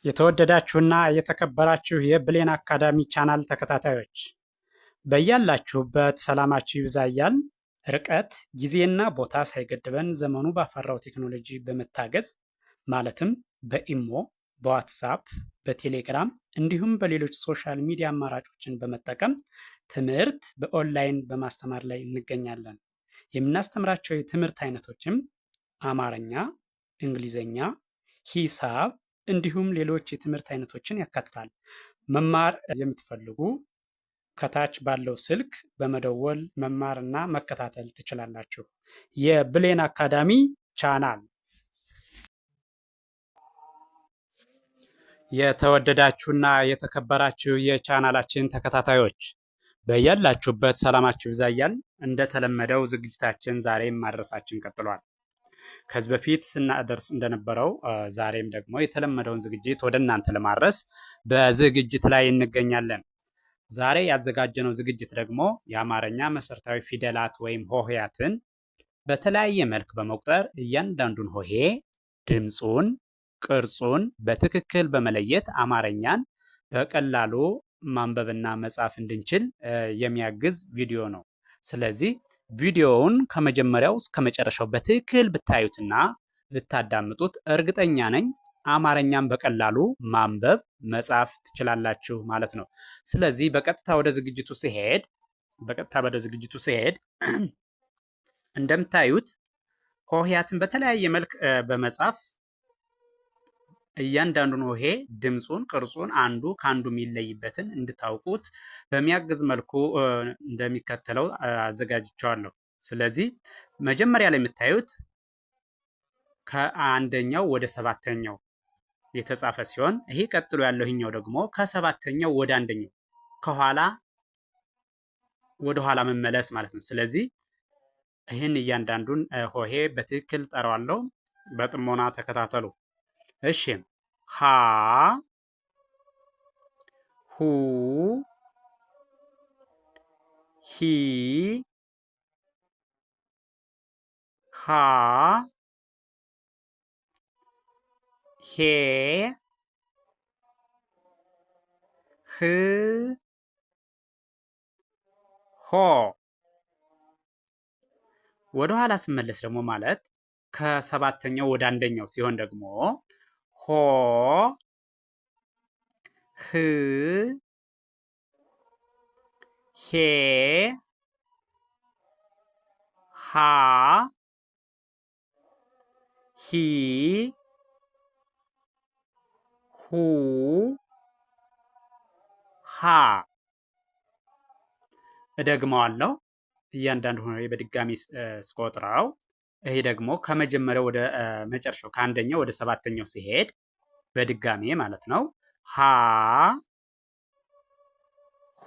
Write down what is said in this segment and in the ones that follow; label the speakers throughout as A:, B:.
A: የተወደዳችሁና የተከበራችሁ የብሌን አካዳሚ ቻናል ተከታታዮች በያላችሁበት ሰላማችሁ ይብዛ እያልን ርቀት ጊዜና ቦታ ሳይገድበን ዘመኑ ባፈራው ቴክኖሎጂ በመታገዝ ማለትም በኢሞ፣ በዋትሳፕ፣ በቴሌግራም እንዲሁም በሌሎች ሶሻል ሚዲያ አማራጮችን በመጠቀም ትምህርት በኦንላይን በማስተማር ላይ እንገኛለን። የምናስተምራቸው የትምህርት አይነቶችም አማርኛ፣ እንግሊዘኛ፣ ሂሳብ እንዲሁም ሌሎች የትምህርት አይነቶችን ያካትታል። መማር የምትፈልጉ ከታች ባለው ስልክ በመደወል መማርና መከታተል ትችላላችሁ። የብሌን አካዳሚ ቻናል። የተወደዳችሁና የተከበራችሁ የቻናላችን ተከታታዮች በያላችሁበት ሰላማችሁ ይብዛ እያልን እንደተለመደው ዝግጅታችን ዛሬም ማድረሳችን ቀጥሏል። ከዚህ በፊት ስናደርስ እንደነበረው ዛሬም ደግሞ የተለመደውን ዝግጅት ወደ እናንተ ለማድረስ በዝግጅት ላይ እንገኛለን። ዛሬ ያዘጋጀነው ዝግጅት ደግሞ የአማርኛ መሰረታዊ ፊደላት ወይም ሆሄያትን በተለያየ መልክ በመቁጠር እያንዳንዱን ሆሄ ድምፁን፣ ቅርጹን በትክክል በመለየት አማርኛን በቀላሉ ማንበብና መጻፍ እንድንችል የሚያግዝ ቪዲዮ ነው። ስለዚህ ቪዲዮውን ከመጀመሪያው እስከ መጨረሻው በትክክል ብታዩትና ብታዳምጡት እርግጠኛ ነኝ አማርኛን በቀላሉ ማንበብ መጻፍ ትችላላችሁ ማለት ነው። ስለዚህ በቀጥታ ወደ ዝግጅቱ ሲሄድ እንደምታዩት ሆሄያትን በተለያየ መልክ በመጻፍ እያንዳንዱን ሆሄ ድምፁን፣ ቅርጹን አንዱ ከአንዱ የሚለይበትን እንድታውቁት በሚያግዝ መልኩ እንደሚከተለው አዘጋጅቸዋለሁ። ስለዚህ መጀመሪያ ላይ የምታዩት ከአንደኛው ወደ ሰባተኛው የተጻፈ ሲሆን ይሄ ቀጥሎ ያለው ይሄኛው ደግሞ ከሰባተኛው ወደ አንደኛው ከኋላ ወደ ኋላ መመለስ ማለት ነው። ስለዚህ ይህን እያንዳንዱን ሆሄ በትክክል ጠራዋለሁ። በጥሞና ተከታተሉ። እሺ ሀ ሁ ሂ ሃ ሄ ህ ሆ። ወደ ኋላ ስመለስ ደግሞ ማለት ከሰባተኛው ወደ አንደኛው ሲሆን ደግሞ ሆ ህ ሄ ሃ ሂ ሁ ሃ። እደግመዋለሁ እያንዳንዱ ሆኖ በድጋሚ ስቆጥረው ይሄ ደግሞ ከመጀመሪያው ወደ መጨረሻው ከአንደኛው ወደ ሰባተኛው ሲሄድ በድጋሚ ማለት ነው። ሃ ሁ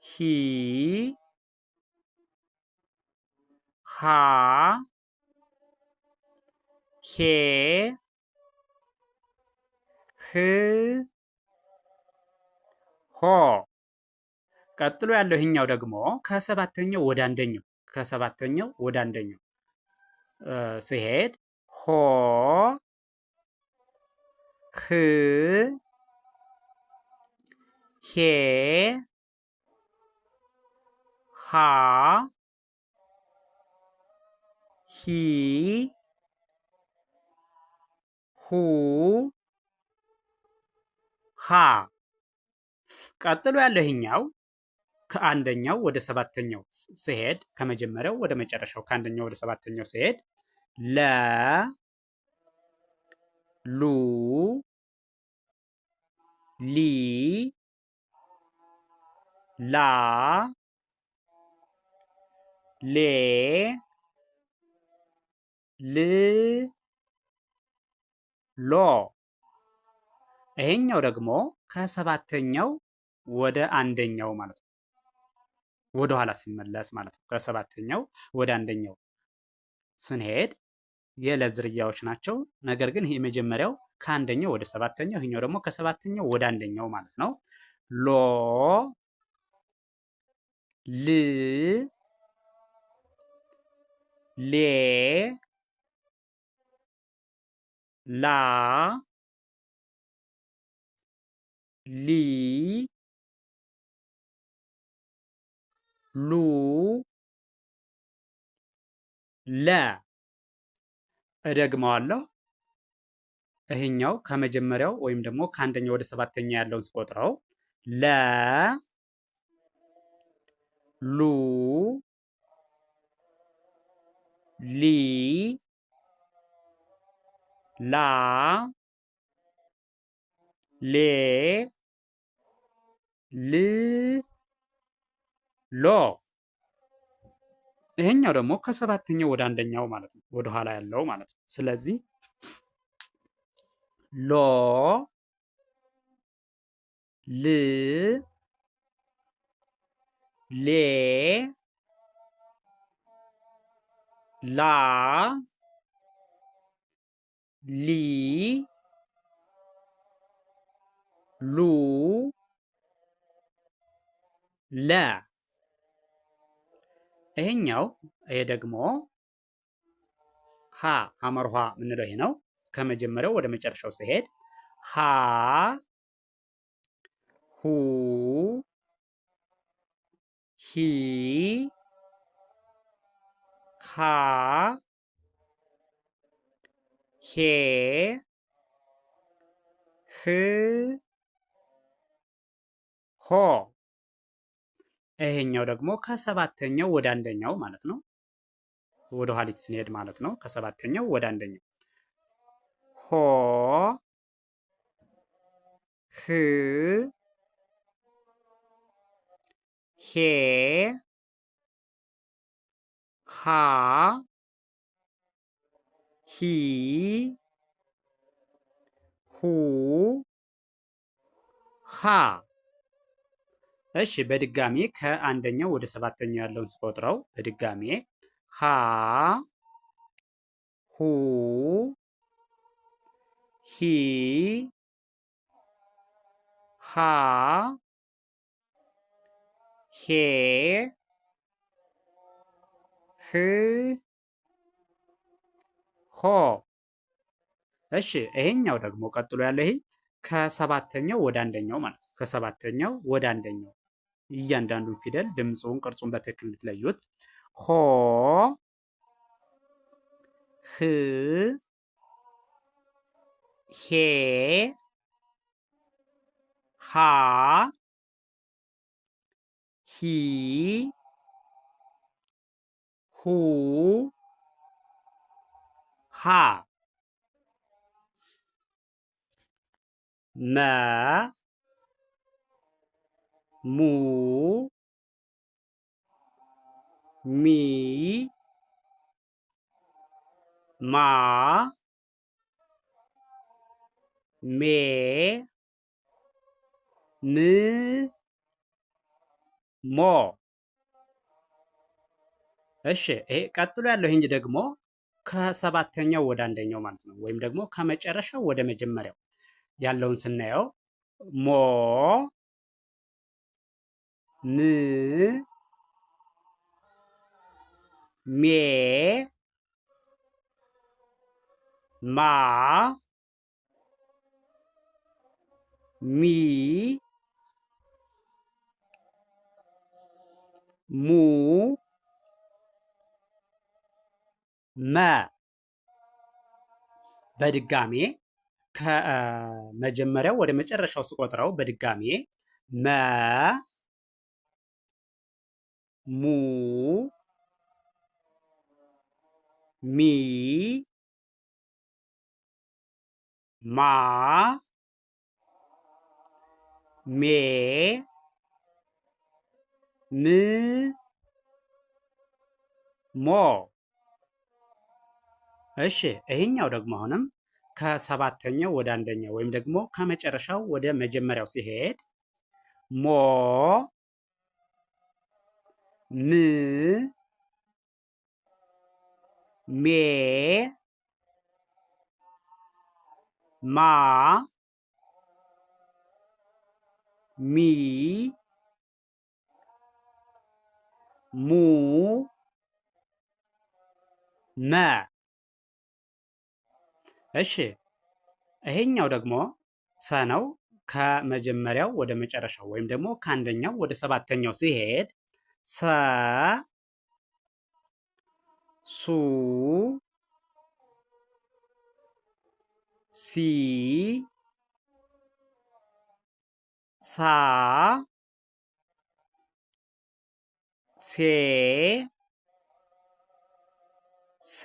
A: ሂ ሃ ሄ ህ ሆ። ቀጥሎ ያለው ይህኛው ደግሞ ከሰባተኛው ወደ አንደኛው ሲሄድ ሆ ህ ሄ ሃ ሂ ሁ ሃ። ቀጥሎ ያለው ይህኛው ከአንደኛው ወደ ሰባተኛው ሲሄድ ከመጀመሪያው ወደ መጨረሻው ከአንደኛው ወደ ሰባተኛው ሲሄድ ለ ሉ ሊ ላ ሌ ል ሎ። ይሄኛው ደግሞ ከሰባተኛው ወደ አንደኛው ማለት ነው። ወደ ኋላ ሲመለስ ማለት ነው። ከሰባተኛው ወደ አንደኛው ስንሄድ የለ ዝርያዎች ናቸው። ነገር ግን ይሄ መጀመሪያው ከአንደኛው ወደ ሰባተኛው፣ ይሄኛው ደግሞ ከሰባተኛው ወደ አንደኛው ማለት ነው። ሎ ል ሌ ላ ሊ ሉ ለ እደግመዋለሁ። ይሄኛው ከመጀመሪያው ወይም ደግሞ ከአንደኛው ወደ ሰባተኛ ያለውን ስቆጥረው ለ ሉ ሊ ላ ሌ ል ሎ። ይሄኛው ደግሞ ከሰባተኛው ወደ አንደኛው ማለት ነው፣ ወደ ኋላ ያለው ማለት ነው። ስለዚህ ሎ ል ሌ ላ ሊ ሉ ለ። ይሄኛው ይሄ ደግሞ ሀ ሐመርኋ የምንለው ይሄ ነው። ከመጀመሪያው ወደ መጨረሻው ሲሄድ ሀ ሁ ሂ ሃ ሄ ህ ሆ። ይሄኛው ደግሞ ከሰባተኛው ወደ አንደኛው ማለት ነው። ወደ ኋሊት ስንሄድ ማለት ነው። ከሰባተኛው ወደ አንደኛው ሆ ህ ሄ ሃ ሂ ሁ ሃ። እሺ በድጋሚ ከአንደኛው ወደ ሰባተኛው ያለውን ስቆጥረው በድጋሚ ሃ ሁ ሂ ሃ ሄ ህ ሆ። እሺ ይሄኛው ደግሞ ቀጥሎ ያለ ይሄ ከሰባተኛው ወደ አንደኛው ማለት ነው። ከሰባተኛው ወደ አንደኛው እያንዳንዱን ፊደል ድምፁን፣ ቅርጹን በትክክል እንድትለዩት ሆ ህ ሄ ሃ ሂ ሁ ሃ መ ሙ ሚ ማ ሜ ም ሞ። እሺ ይሄ ቀጥሎ ያለው ይሄ ደግሞ ከሰባተኛው ወደ አንደኛው ማለት ነው። ወይም ደግሞ ከመጨረሻው ወደ መጀመሪያው ያለውን ስናየው ሞ ም ሜ ማ ሚ ሙ መ። በድጋሜ ከመጀመሪያው ወደ መጨረሻው ስቆጥረው በድጋሜ መ ሙ ሚ ማ ሜ ም ሞ። እሺ ይሄኛው ደግሞ አሁንም ከሰባተኛው ወደ አንደኛው ወይም ደግሞ ከመጨረሻው ወደ መጀመሪያው ሲሄድ ሞ ም ሜ ማ ሚ ሙ መ። እሺ ይሄኛው ደግሞ ሰ ነው። ከመጀመሪያው ወደ መጨረሻው ወይም ደግሞ ከአንደኛው ወደ ሰባተኛው ሲሄድ ሰ ሱ ሲ ሳ ሴ ስ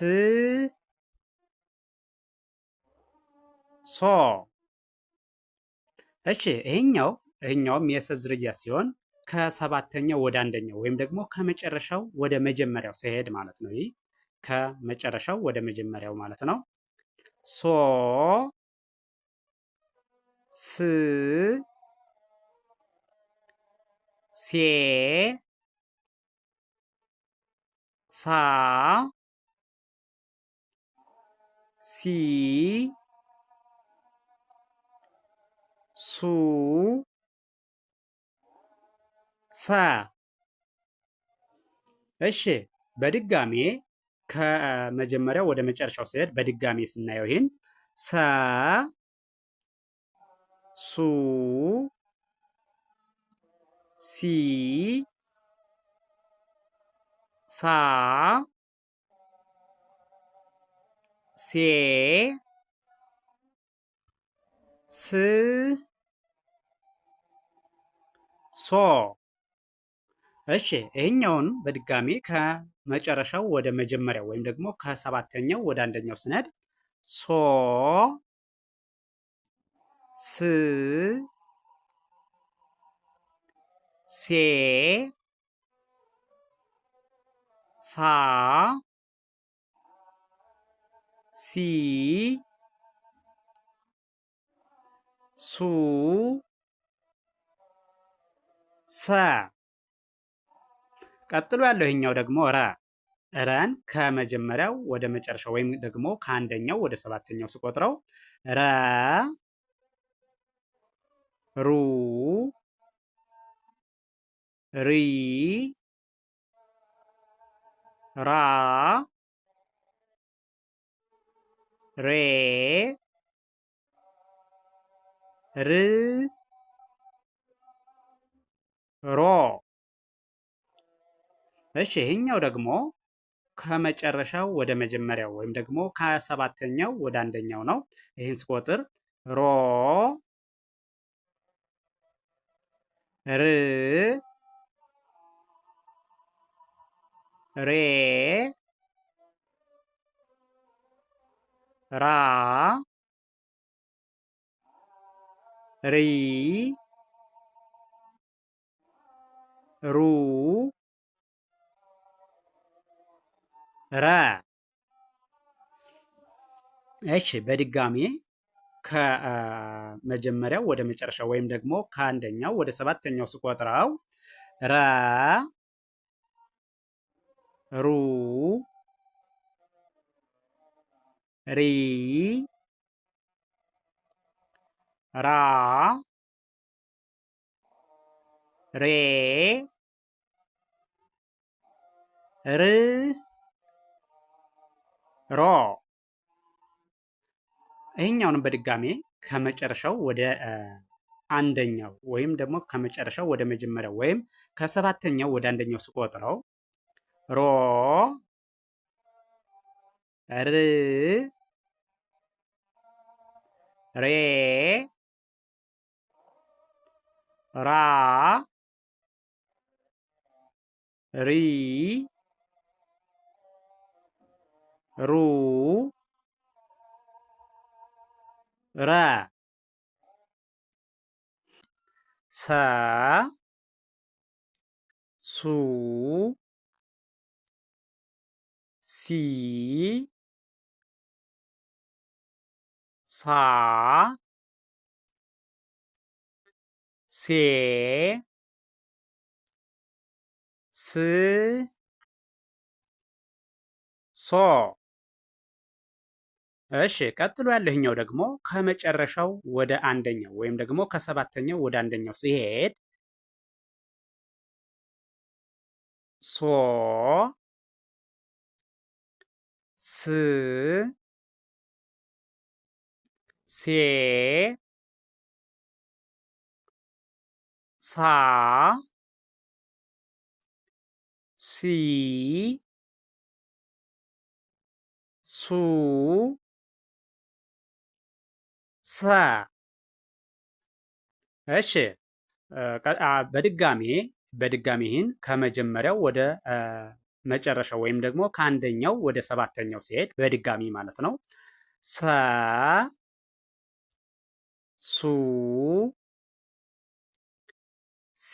A: ሶ። እሺ ይሄኛውም የሰ ዝርያ ሲሆን ከሰባተኛው ወደ አንደኛው ወይም ደግሞ ከመጨረሻው ወደ መጀመሪያው ሲሄድ ማለት ነው። ይህ ከመጨረሻው ወደ መጀመሪያው ማለት ነው። ሶ ስ ሴ ሳ ሲ ሱ ሰ። እሺ በድጋሜ ከመጀመሪያው ወደ መጨረሻው ሲሄድ በድጋሜ ስናየው ይህን ሰ ሱ ሲ ሳ ሴ ስ ሶ። እሺ ይሄኛውን በድጋሚ ከመጨረሻው ወደ መጀመሪያው ወይም ደግሞ ከሰባተኛው ወደ አንደኛው ስነድ ሶ ስ ሴ ሳ ሲ ሱ ሰ። ቀጥሎ ያለው ይሄኛው ደግሞ ረን ከመጀመሪያው ወደ መጨረሻው ወይም ደግሞ ከአንደኛው ወደ ሰባተኛው ስቆጥረው ረ ሩ ሪ ራ ሬ ር ሮ። እሺ ይሄኛው ደግሞ ከመጨረሻው ወደ መጀመሪያው ወይም ደግሞ ከሰባተኛው ወደ አንደኛው ነው። ይህን ስቆጥር ሮ ር ሬ ራ ሪ ሩ ረ። እሺ በድጋሚ ከመጀመሪያው ወደ መጨረሻው ወይም ደግሞ ከአንደኛው ወደ ሰባተኛው ስቆጥረው ረ ሩ ሪ ራ ሬ ር ሮ። ይሄኛውንም በድጋሜ ከመጨረሻው ወደ አንደኛው ወይም ደግሞ ከመጨረሻው ወደ መጀመሪያው ወይም ከሰባተኛው ወደ አንደኛው ስቆጥረው ሮ ር ሬ ራ ሪ ሩ ረ ሰ ሱ ሲ ሳ ሴ ስ ሶ። እሺ ቀጥሎ ያለህኛው ደግሞ ከመጨረሻው ወደ አንደኛው ወይም ደግሞ ከሰባተኛው ወደ አንደኛው ሲሄድ ሶ ስ ሴ ሳ ሲ ሱ ሰ። እሺ በድጋሚ ይህን ከመጀመሪያው ወደ መጨረሻው ወይም ደግሞ ከአንደኛው ወደ ሰባተኛው ሲሄድ በድጋሚ ማለት ነው። ሰ ሱ ሲ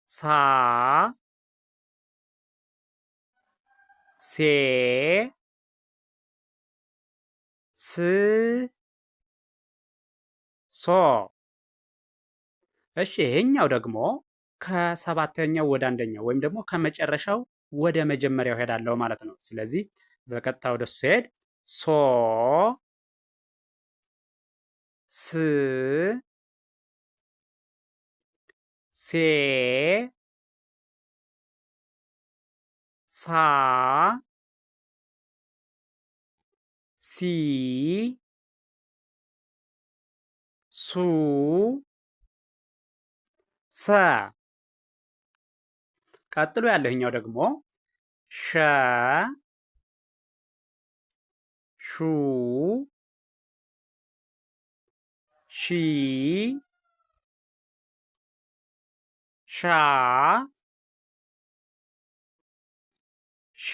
A: ሳ ሴ ስ ሶ። እሺ ይሄኛው ደግሞ ከሰባተኛው ወደ አንደኛው ወይም ደግሞ ከመጨረሻው ወደ መጀመሪያው ሄዳለሁ ማለት ነው። ስለዚህ በቀጥታ ወደ እሱ ሲሄድ ሶ ስ ሴ ሳ ሲ ሱ ሰ። ቀጥሎ ያለህኛው ደግሞ ሸ ሹ ሺ ሻ ሼ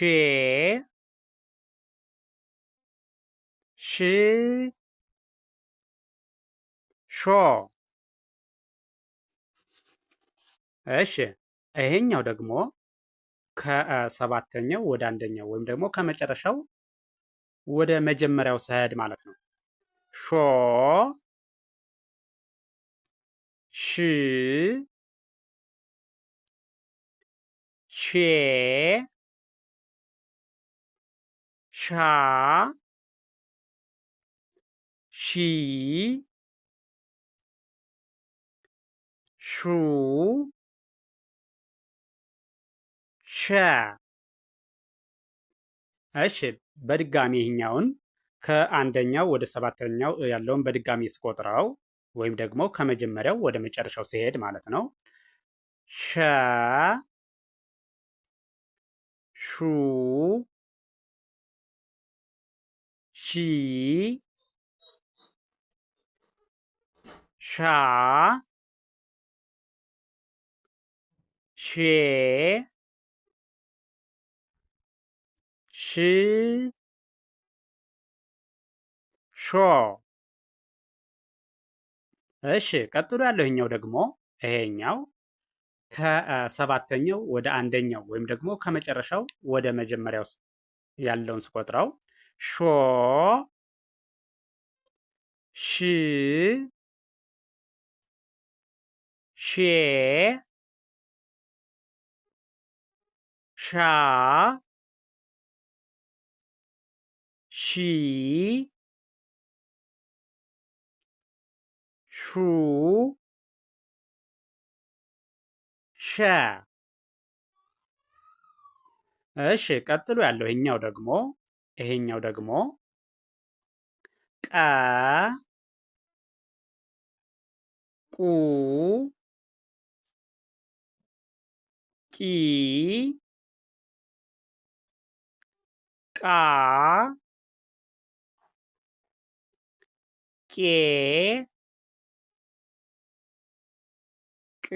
A: ሽ ሾ። እሺ ይሄኛው ደግሞ ከሰባተኛው ወደ አንደኛው ወይም ደግሞ ከመጨረሻው ወደ መጀመሪያው ስሄድ ማለት ነው። ሾ ሽ ሼ ሻ ሺ ሹ ሸ። እሺ በድጋሚ ይህኛውን ከአንደኛው ወደ ሰባተኛው ያለውን በድጋሚ ስቆጥረው ወይም ደግሞ ከመጀመሪያው ወደ መጨረሻው ሲሄድ ማለት ነው። ሸ ሹ ሺ ሻ ሼ ሽ ሾ። እሺ ቀጥሎ ያለው ይሄኛው ደግሞ ይሄኛው ከሰባተኛው ወደ አንደኛው ወይም ደግሞ ከመጨረሻው ወደ መጀመሪያው ያለውን ስቆጥረው ሾ ሺ ሼ ሻ ሺ ሹ ሸ። እሺ ቀጥሎ ያለው ይሄኛው ደግሞ ቀ ቁ ቂ ቃ ቄ ቅ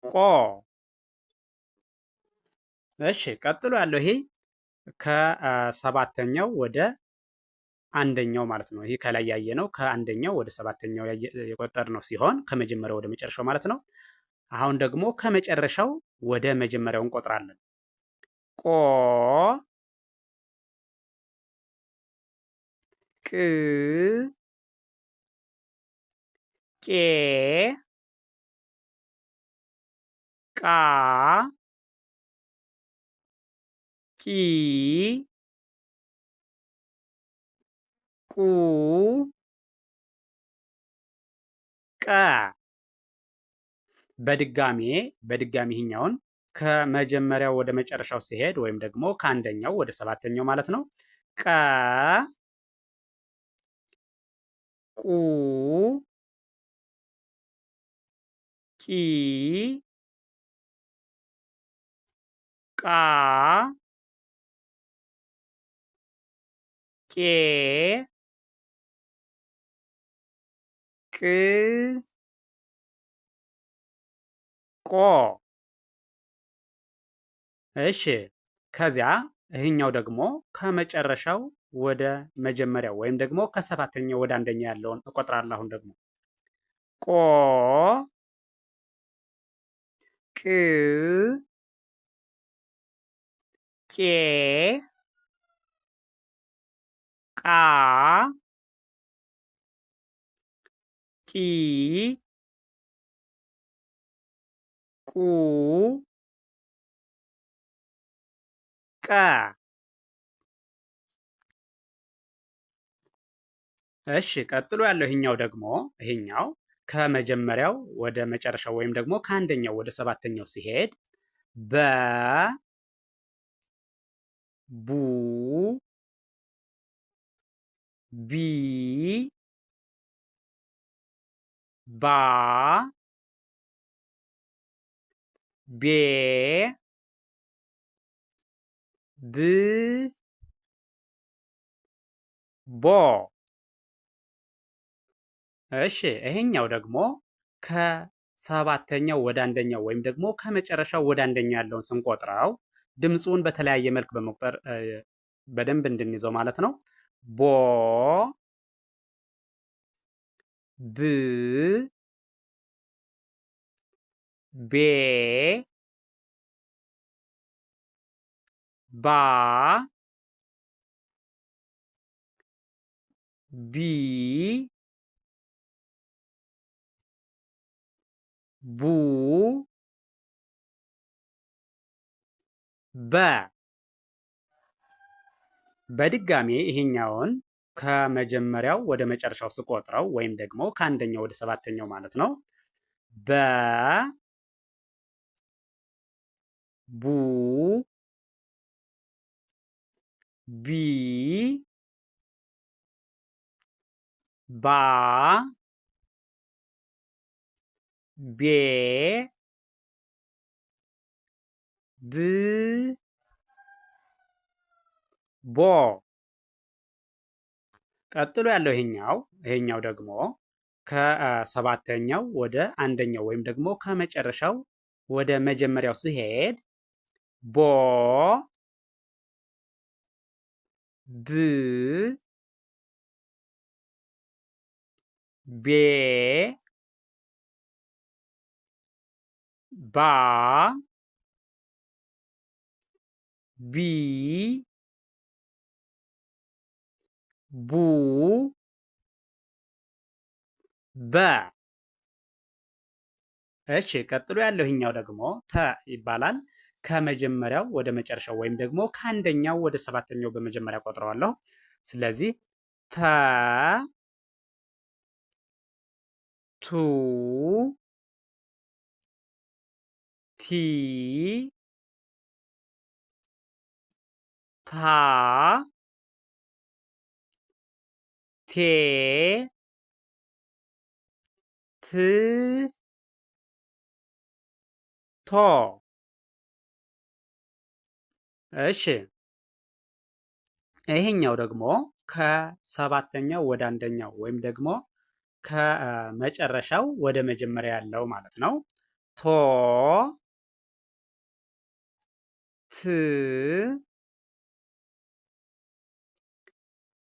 A: ቆ። እሺ ቀጥሎ ያለው ይሄ ከሰባተኛው ወደ አንደኛው ማለት ነው። ይሄ ከላይ ያየነው ከአንደኛው ወደ ሰባተኛው የቆጠርነው ሲሆን ከመጀመሪያው ወደ መጨረሻው ማለት ነው። አሁን ደግሞ ከመጨረሻው ወደ መጀመሪያው እንቆጥራለን። ቆ ቅ ቄ ቃ ቂ ቁ ቀ። በድጋሚ ይህኛውን ከመጀመሪያው ወደ መጨረሻው ሲሄድ ወይም ደግሞ ከአንደኛው ወደ ሰባተኛው ማለት ነው። ቀ ቁ ቂ ቃ ቄ ቅ ቆ። እሺ ከዚያ ይህኛው ደግሞ ከመጨረሻው ወደ መጀመሪያው ወይም ደግሞ ከሰባተኛው ወደ አንደኛ ያለውን እቆጥራለሁ። አሁን ደግሞ ቆ ቅ ቄ ቃ ቂ ቁ ቀ። እሺ ቀጥሎ ያለው ይሄኛው ደግሞ ይሄኛው ከመጀመሪያው ወደ መጨረሻው ወይም ደግሞ ከአንደኛው ወደ ሰባተኛው ሲሄድ በ ቡ ቢ ባ ቤ ብ ቦ። እሺ ይሄኛው ደግሞ ከሰባተኛው ወደ አንደኛው ወይም ደግሞ ከመጨረሻው ወደ አንደኛው ያለውን ስንቆጥረው ድምፁን በተለያየ መልክ በመቁጠር በደንብ እንድንይዘው ማለት ነው። ቦ ብ ቤ ባ ቢ ቡ በ። በድጋሜ ይሄኛውን ከመጀመሪያው ወደ መጨረሻው ስቆጥረው ወይም ደግሞ ከአንደኛው ወደ ሰባተኛው ማለት ነው። በ ቡ ቢ ባ ቤ ብ ቦ። ቀጥሎ ያለው ይሄኛው ደግሞ ከሰባተኛው ወደ አንደኛው ወይም ደግሞ ከመጨረሻው ወደ መጀመሪያው ሲሄድ ቦ ብ ቤ ባ ቢ ቡ በ። እሺ ቀጥሎ ያለው ይሄኛው ደግሞ ተ ይባላል። ከመጀመሪያው ወደ መጨረሻው ወይም ደግሞ ከአንደኛው ወደ ሰባተኛው በመጀመሪያ ቆጥረዋለሁ። ስለዚህ ተ ቱ ቲ ታ ቴ ት ቶ። እሺ ይሄኛው ደግሞ ከሰባተኛው ወደ አንደኛው ወይም ደግሞ ከመጨረሻው ወደ መጀመሪያ ያለው ማለት ነው። ቶ ት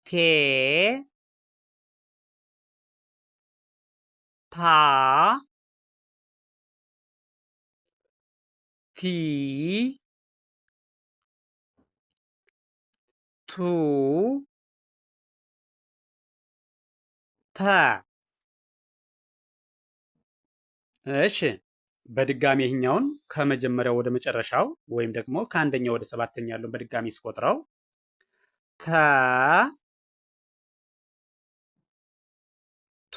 A: ቴ ታ ቲ ቱ ተ። እሺ በድጋሚ ይህኛውን ከመጀመሪያው ወደ መጨረሻው ወይም ደግሞ ከአንደኛው ወደ ሰባተኛ ያለውን በድጋሚ ስቆጥረው ተ ቱ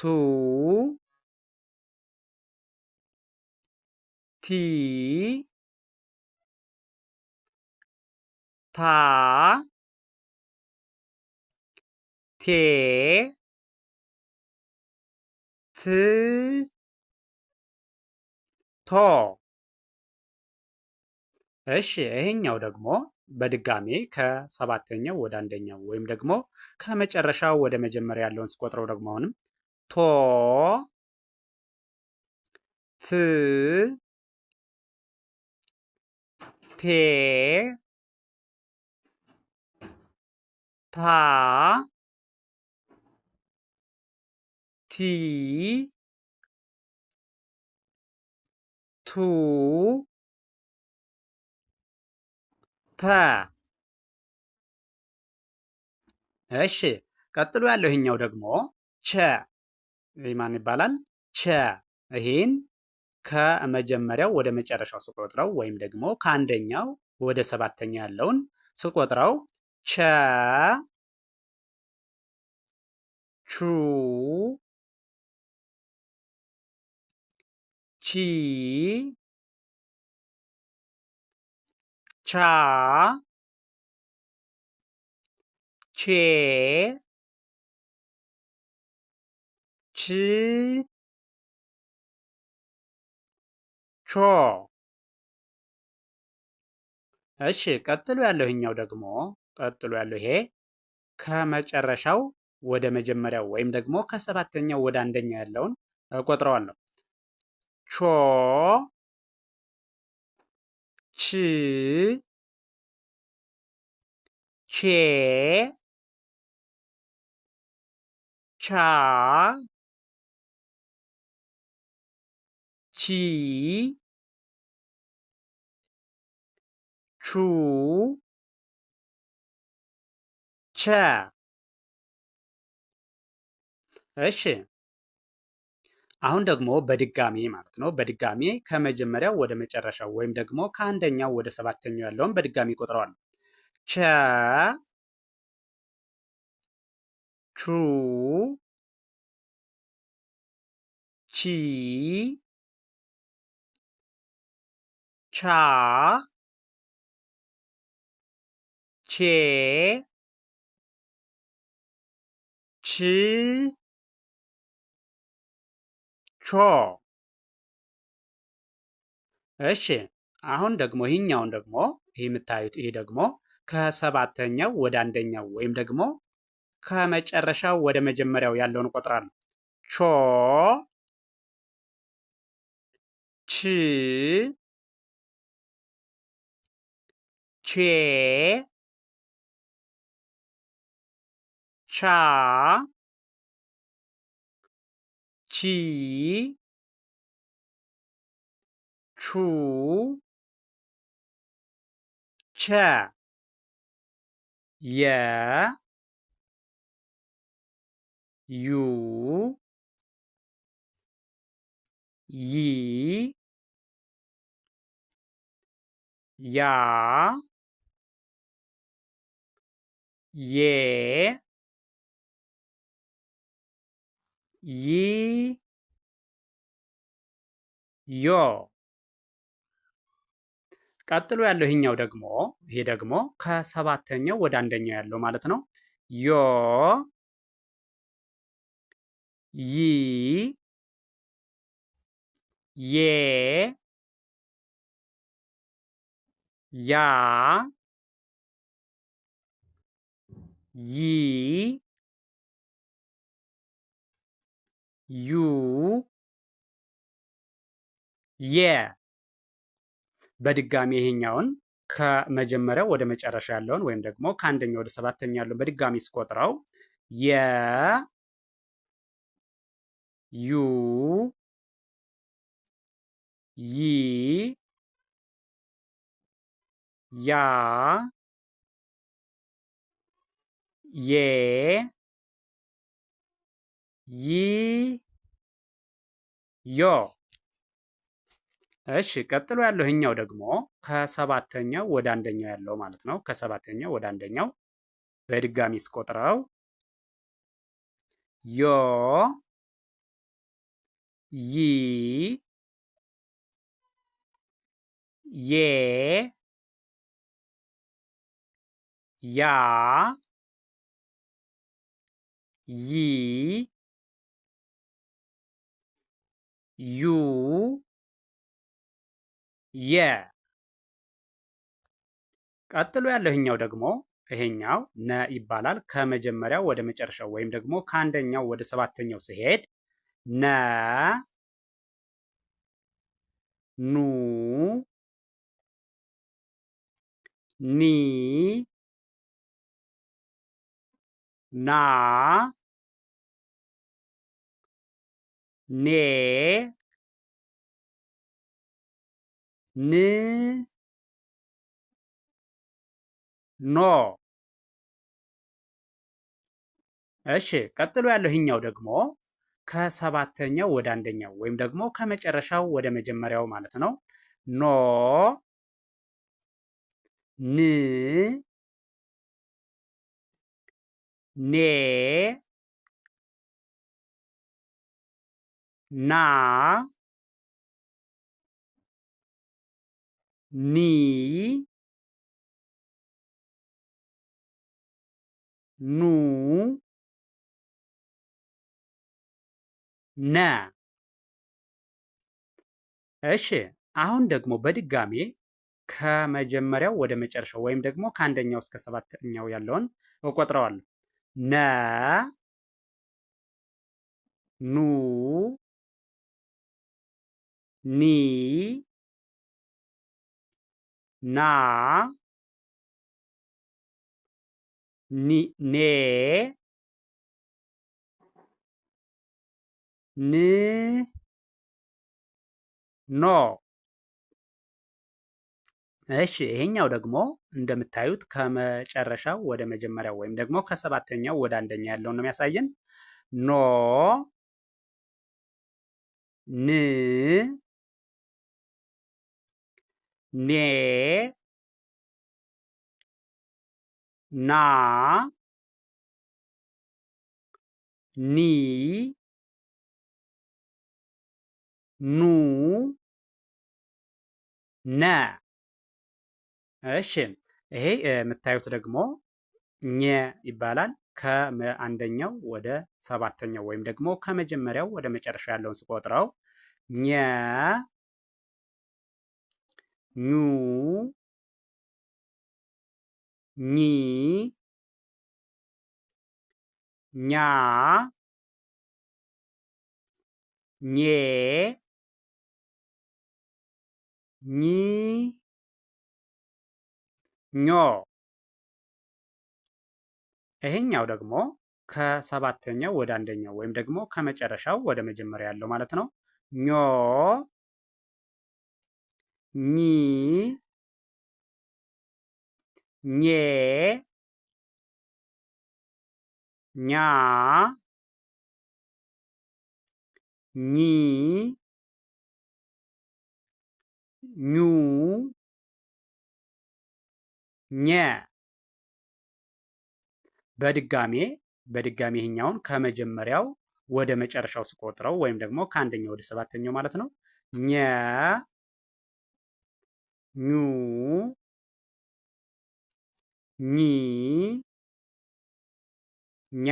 A: ቲ ታ ቴ ት ቶ። እሺ ይሄኛው ደግሞ በድጋሜ ከሰባተኛው ወደ አንደኛው ወይም ደግሞ ከመጨረሻው ወደ መጀመሪያ ያለውን ስቆጥረው ደግሞ አሁንም ቶ ት ቴ ታ ቲ ቱ ተ። እሺ ቀጥሎ ያለው ይሄኛው ደግሞ ቸ። ይህ ማን ይባላል? ቸ። ይሄን ከመጀመሪያው ወደ መጨረሻው ስቆጥረው ወይም ደግሞ ከአንደኛው ወደ ሰባተኛ ያለውን ስቆጥረው ቸ ቹ ቺ ቻ ቼ ች ቾ። እሺ ቀጥሎ ያለው ይሄኛው ደግሞ ቀጥሎ ያለው ይሄ ከመጨረሻው ወደ መጀመሪያው ወይም ደግሞ ከሰባተኛው ወደ አንደኛው ያለውን እቆጥረዋለሁ። ቾ ች ቼ ቻ ቺ ቹ ቸ። እሺ አሁን ደግሞ በድጋሚ ማለት ነው። በድጋሚ ከመጀመሪያው ወደ መጨረሻው ወይም ደግሞ ከአንደኛው ወደ ሰባተኛው ያለውን በድጋሚ ቆጥረዋል። ቸ ቹ ቺ ቻ ቼ ች ቾ። እሺ አሁን ደግሞ ይህኛውን ደግሞ ይህ የምታዩት ይሄ ደግሞ ከሰባተኛው ወደ አንደኛው ወይም ደግሞ ከመጨረሻው ወደ መጀመሪያው ያለውን እቆጥራለሁ። ቾ ች ቼ ቻ ቺ ቹ ቸ የ ዩ ይ ያ ዬ ይ ዮ። ቀጥሎ ያለው ይሄኛው ደግሞ ይሄ ደግሞ ከሰባተኛው ወደ አንደኛው ያለው ማለት ነው። ዮ ይ ዬ ያ ይ ዩ የ። በድጋሚ ይሄኛውን ከመጀመሪያው ወደ መጨረሻ ያለውን ወይም ደግሞ ከአንደኛ ወደ ሰባተኛ ያለውን በድጋሚ ስቆጥረው የ ዩ ይ ያ ዬ ይ ዮ። እሺ ቀጥሎ ያለው ይሄኛው ደግሞ ከሰባተኛው ወደ አንደኛው ያለው ማለት ነው። ከሰባተኛው ወደ አንደኛው በድጋሚ ስቆጥረው ዮ ይ ዬ ያ ይ ዩ የ። ቀጥሎ ያለው ይሄኛው ደግሞ ይሄኛው ነ ይባላል። ከመጀመሪያው ወደ መጨረሻው ወይም ደግሞ ከአንደኛው ወደ ሰባተኛው ሲሄድ ነ ኑ ኒ ና ኔ ን ኖ። እሺ ቀጥሎ ያለው ይህኛው ደግሞ ከሰባተኛው ወደ አንደኛው ወይም ደግሞ ከመጨረሻው ወደ መጀመሪያው ማለት ነው። ኖ ን ኔ ና ኒ ኑ ነ። እሺ አሁን ደግሞ በድጋሜ ከመጀመሪያው ወደ መጨረሻው ወይም ደግሞ ከአንደኛው እስከ ሰባተኛው ያለውን እቆጥረዋለሁ። ነ ኑ ኒ ና ኔ ን ኖ። እሺ ይሄኛው ደግሞ እንደምታዩት ከመጨረሻው ወደ መጀመሪያው ወይም ደግሞ ከሰባተኛው ወደ አንደኛ ያለውን ነው የሚያሳየን። ኖ ን ኔ ና ኒ ኑ ነ። እሺ ይሄ የምታዩት ደግሞ ኘ ይባላል። ከአንደኛው ወደ ሰባተኛው ወይም ደግሞ ከመጀመሪያው ወደ መጨረሻ ያለውን ስቆጥረው ኘ ኙ ኚ ኛ ኜ ኚ ኞ። ይሄኛው ደግሞ ከሰባተኛው ወደ አንደኛው ወይም ደግሞ ከመጨረሻው ወደ መጀመሪያ ያለው ማለት ነው። ኞ ኚ ኜ ኛ ኚ ኙ ኘ። በድጋሜ ይሄኛውን ከመጀመሪያው ወደ መጨረሻው ስቆጥረው ወይም ደግሞ ከአንደኛው ወደ ሰባተኛው ማለት ነው። ኘ ኙ ኚ ኛ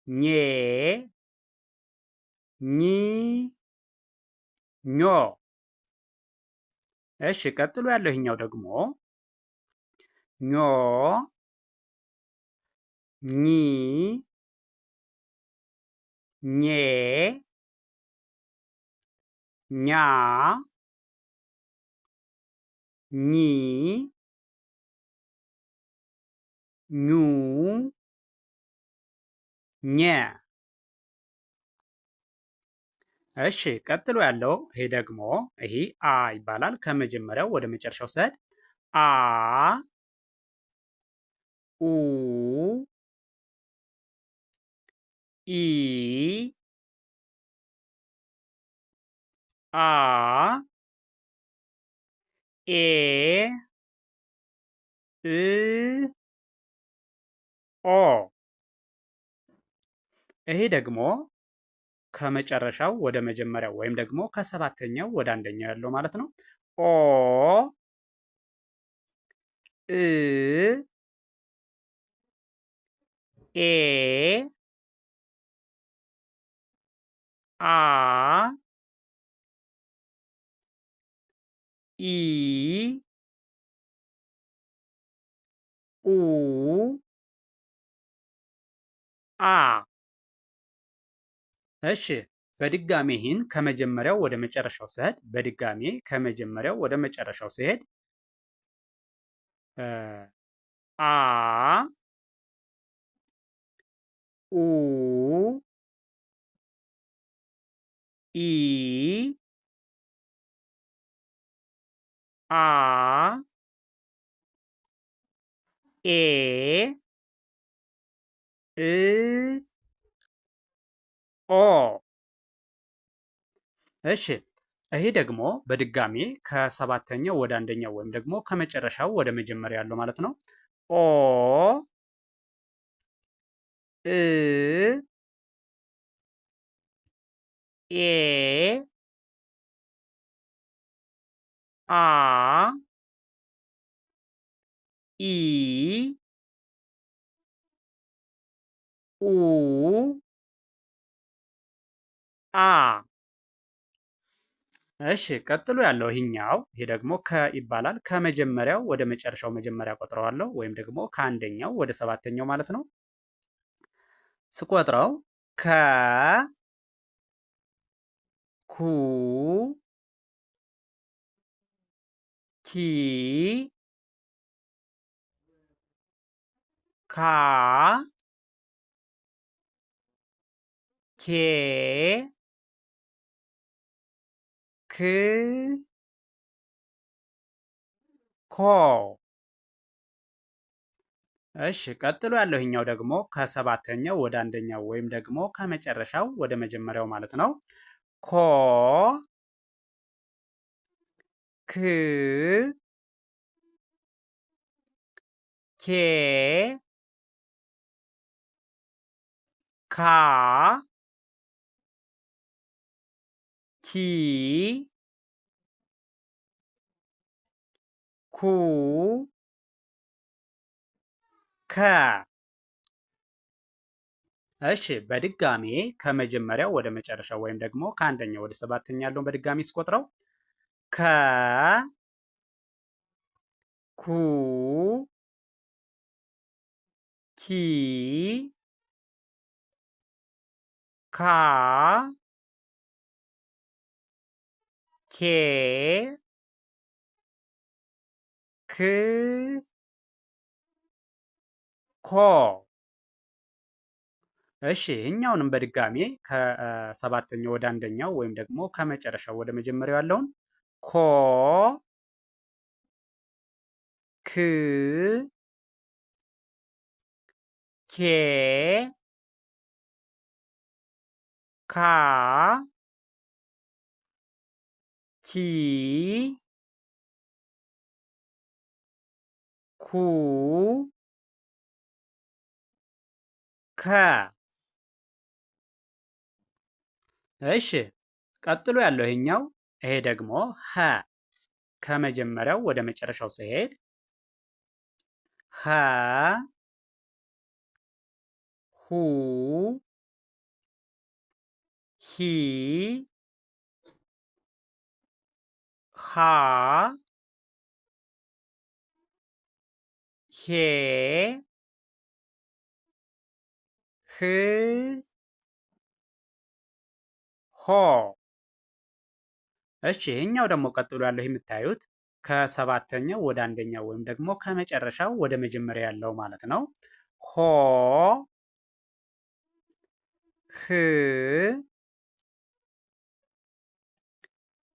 A: ኜ ኚ ኞ። እሺ ቀጥሎ ያለው ይሄኛው ደግሞ ኞ ኚ ኜ ኛ ኚ ኙ ኘ። እሺ ቀጥሎ ያለው ይሄ ደግሞ ይሄ አ ይባላል። ከመጀመሪያው ወደ መጨረሻው ስሄድ አ ኡ ኢ አ ኤ እ ኦ። ይሄ ደግሞ ከመጨረሻው ወደ መጀመሪያው ወይም ደግሞ ከሰባተኛው ወደ አንደኛው ያለው ማለት ነው። ኦ እ ኤ አ ኢ ኡ አ እሺ በድጋሜ ይህን ከመጀመሪያው ወደ መጨረሻው ስሄድ በድጋሜ ከመጀመሪያው ወደ መጨረሻው ስሄድ አ ኡ ኢ አ ኤ እ ኦ እሺ ይሄ ደግሞ በድጋሜ ከሰባተኛው ወደ አንደኛው ወይም ደግሞ ከመጨረሻው ወደ መጀመሪያ ያለው ማለት ነው። ኦ እ ኤ አ ኢ ኡ አ እሺ ቀጥሎ ያለው ይሄኛው ይሄ ደግሞ ይባላል። ከመጀመሪያው ወደ መጨረሻው መጀመሪያ ቆጥረዋለሁ ወይም ደግሞ ከአንደኛው ወደ ሰባተኛው ማለት ነው። ስቆጥረው ከ ኩ ኪ ካ ኬ ክ ኮ እሺ ቀጥሎ ያለው ይሄኛው ደግሞ ከሰባተኛው ወደ አንደኛው ወይም ደግሞ ከመጨረሻው ወደ መጀመሪያው ማለት ነው። ኮ ክ ኬ ካ ኪ ኩ ከ እሺ በድጋሜ ከመጀመሪያው ወደ መጨረሻው ወይም ደግሞ ከአንደኛው ወደ ሰባተኛ ያለውን በድጋሜ ስቆጥረው ከ ኩ ኪ ካ ኬ ክ ኮ እሺ እኛውንም በድጋሜ ከሰባተኛው ወደ አንደኛው ወይም ደግሞ ከመጨረሻው ወደ መጀመሪያው ያለውን ኮ ክ ኬ ካ ኪ ኩ ከ እሺ ቀጥሎ ያለው ይሄኛው ይሄ ደግሞ ሀ ከመጀመሪያው ወደ መጨረሻው ሲሄድ ሀ ሁ ሂ ሃ ሄ ህ ሆ እሺ ይሄኛው ደግሞ ቀጥሎ ያለው የምታዩት ከሰባተኛው ወደ አንደኛው ወይም ደግሞ ከመጨረሻው ወደ መጀመሪያ ያለው ማለት ነው። ሆ ህ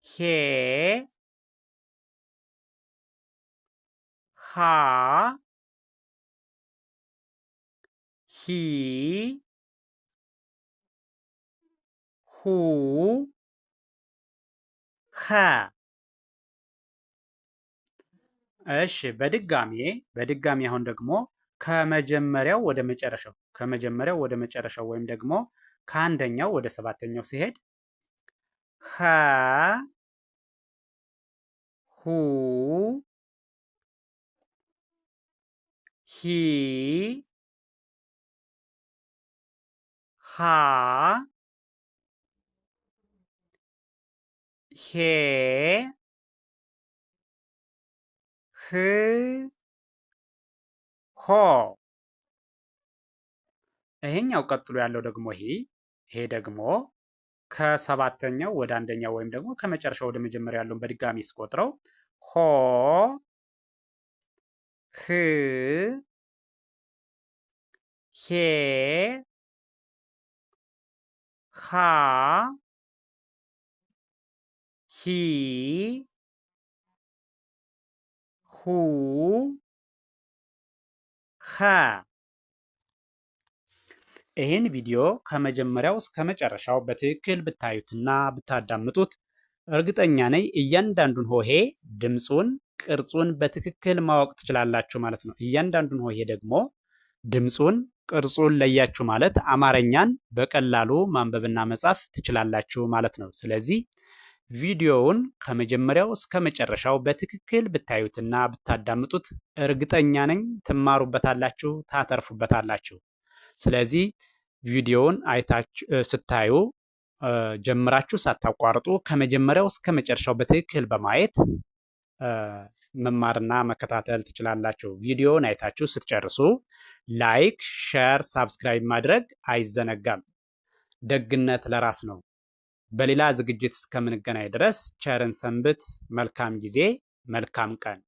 A: ሄ ሃ ሂ ሁ ኸ እሺ በድጋሚ አሁን ደግሞ ከመጀመሪያው ወደ መጨረሻው ወይም ደግሞ ከአንደኛው ወደ ሰባተኛው ሲሄድ ኸ ሁ ሂ ሃ ሄ ህ ሆ። ይሄኛው ቀጥሎ ያለው ደግሞ ይሄ ደግሞ ከሰባተኛው ወደ አንደኛው ወይም ደግሞ ከመጨረሻው ወደ መጀመሪያ ያለውን በድጋሚ ስቆጥረው ሆ ህ ሄ ሃ ሂ ሁ ኸ። ይህን ቪዲዮ ከመጀመሪያው እስከ መጨረሻው በትክክል ብታዩትና ብታዳምጡት እርግጠኛ ነኝ እያንዳንዱን ሆሄ ድምፁን፣ ቅርጹን በትክክል ማወቅ ትችላላችሁ ማለት ነው። እያንዳንዱን ሆሄ ደግሞ ድምፁን፣ ቅርጹን ለያችሁ ማለት አማርኛን በቀላሉ ማንበብና መጻፍ ትችላላችሁ ማለት ነው። ስለዚህ ቪዲዮውን ከመጀመሪያው እስከ መጨረሻው በትክክል ብታዩትና ብታዳምጡት እርግጠኛ ነኝ ትማሩበታላችሁ፣ ታተርፉበታላችሁ። ስለዚህ ቪዲዮውን ስታዩ ጀምራችሁ ሳታቋርጡ ከመጀመሪያው እስከ መጨረሻው በትክክል በማየት መማርና መከታተል ትችላላችሁ። ቪዲዮውን አይታችሁ ስትጨርሱ ላይክ፣ ሼር፣ ሳብስክራይብ ማድረግ አይዘነጋም። ደግነት ለራስ ነው። በሌላ ዝግጅት እስከምንገናኝ ድረስ ቸርን ሰንብት። መልካም ጊዜ፣ መልካም ቀን